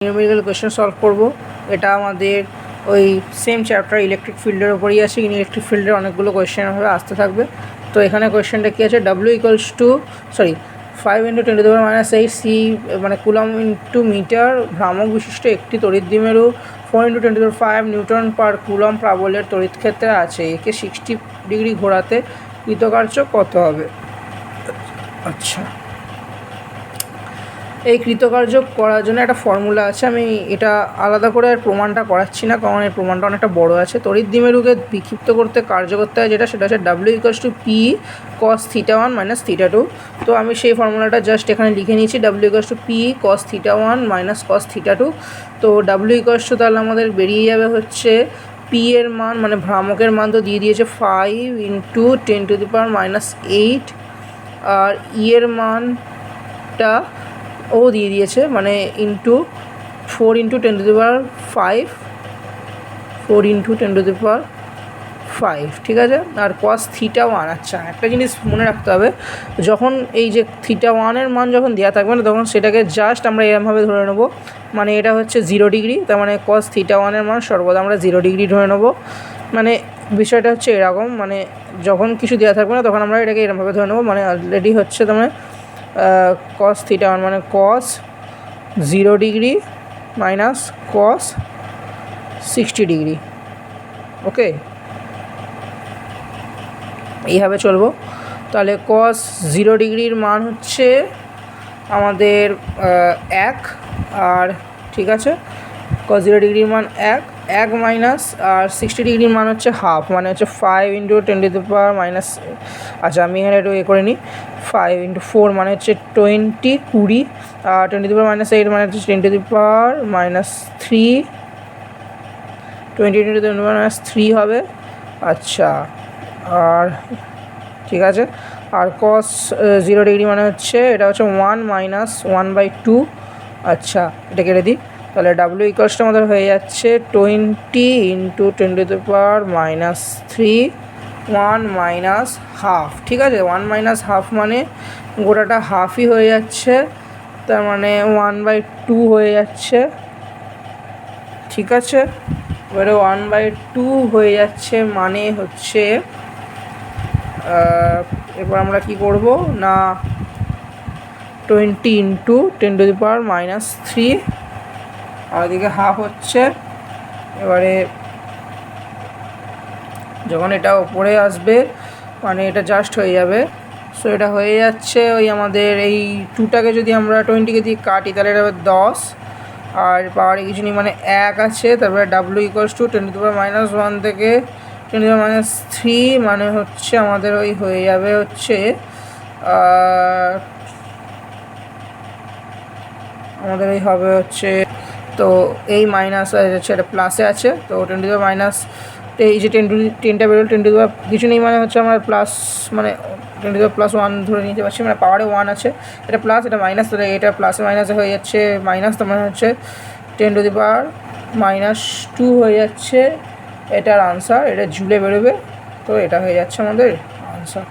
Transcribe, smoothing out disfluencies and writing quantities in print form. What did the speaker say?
Numerical question solve করব। এটা আমাদের ওই সেম চ্যাপ্টার ইলেকট্রিক ফিল্ডের ওপরই আছে। ইলেকট্রিক ফিল্ডের অনেকগুলো কোয়েশ্চেন হবে, আসতে থাকবে। তো এখানে কোয়েশ্চেনটা কী আছে, W = 5 × 10⁻⁸ সি মানে কুলম ইন্টু মিটার ভ্রামক বিশিষ্ট একটি তড়িৎ দ্বিমেরু 4 × 10⁵ নিউটন পার কুলম প্রাবল্যের তড়িৎ ক্ষেত্রে আছে। একে 60 ডিগ্রি ঘোরাতে কৃতকার্য কত হবে? আচ্ছা, এই কৃতকার্য করার জন্য একটা ফর্মুলা আছে। আমি এটা আলাদা করে আর প্রমাণটা করাচ্ছি না, কারণ এই প্রমাণটা অনেকটা বড় আছে। তড়িৎ দ্বিমেরুকে বিক্ষিপ্ত করতে কার্য করতে হয় সেটা হচ্ছে W = P cos θ1 - θ2। তো আমি সেই ফর্মুলাটা জাস্ট এখানে লিখে নিয়েছি, W = P cos θ1 - cos θ2। তো W = তাহলে আমাদের বেরিয়ে যাবে হচ্ছে P এর মান, মানে ভ্রামকের মান তো দিয়ে দিয়েছে 5 × 10⁻⁸, আর E এর মানটা ও দিয়ে দিয়েছে, মানে ইন্টু 4 × 10⁵, 4 × 10⁵, ঠিক আছে। আর cos θ1, আচ্ছা একটা জিনিস মনে রাখতে হবে, যখন এই যে θ1-এর মান যখন দেওয়া থাকবে না, তখন সেটাকে জাস্ট আমরা এরমভাবে ধরে নেব, মানে এটা হচ্ছে 0 ডিগ্রি, তার মানে cos θ1-এর মান সর্বদা আমরা 0 ডিগ্রি ধরে নেব। মানে বিষয়টা হচ্ছে এরকম, মানে যখন কিছু দেওয়া থাকবে না তখন আমরা এটাকে এরমভাবে ধরে নেব, মানে অলরেডি হচ্ছে তার মানে cos θ1 মানে cos 0 degree minus cos 60 degree. Okay, এইভাবে চলবো। তাহলে cos 0 ডিগ্রির মান হচ্ছে আমাদের 1, আর ঠিক আছে, cos 0 ডিগ্রির মান 1 মাইনাস, আর 60 ডিগ্রির মান হচ্ছে হাফ, মানে হচ্ছে 5 × 10⁻⁻, আচ্ছা আমি এখানে একটু করে নিই, 5 × 4 মানে হচ্ছে 20 আর 10⁻⁸ মানে হচ্ছে 10⁻³ 20 × 10⁻³ হবে। আচ্ছা, আর ঠিক আছে, আর cos 0 ডিগ্রি মানে হচ্ছে এটা হচ্ছে 1 - 1/2। আচ্ছা, এটা কেটে দিই, তাহলে W = আমাদের হয়ে যাচ্ছে 20 × 10⁻³ 1 - হাফ, ঠিক আছে। 1 - হাফ মানে গোটাটা হাফই হয়ে যাচ্ছে, তার মানে 1/2 হয়ে যাচ্ছে, ঠিক আছে। এবারে 1/2 হয়ে যাচ্ছে মানে হচ্ছে এরপর আমরা কি করব না 20 × 10⁻³ আর এদিকে হাফ হচ্ছে। এবারে যখন এটা উপরে আসবে মানে এটা জাস্ট হয়ে যাবে, সো এটা হয়ে যাচ্ছে ওই আমাদের এই 2টাকে যদি আমরা 20কে দিয়ে কাটি তাহলে এটা হবে 10, আর পাওয়ারে কিছু নেই মানে 1 আছে। তারপরে W = 10⁻⁻1 থেকে 10⁻³ মানে হচ্ছে আমাদের ওই হয়ে যাবে হচ্ছে আমাদের এই হবে হচ্ছে, তো এই মাইনাস হচ্ছে এটা প্লাসে আছে, তো 10⁻⁻, এই যে 10টা বেরোল, 10 কিছু নেই মানে হচ্ছে আমার প্লাস, মানে 10⁻+1 ধরে নিতে পারছি, মানে পাওয়ারে 1 আছে, এটা প্লাস এটা মাইনাস, তাহলে এটা প্লাসে মাইনাসে হয়ে যাচ্ছে মাইনাস, তো মানে হচ্ছে 10⁻² হয়ে যাচ্ছে এটার আনসার। এটা জুলে বেরোবে, তো এটা হয়ে যাচ্ছে আমাদের আনসার।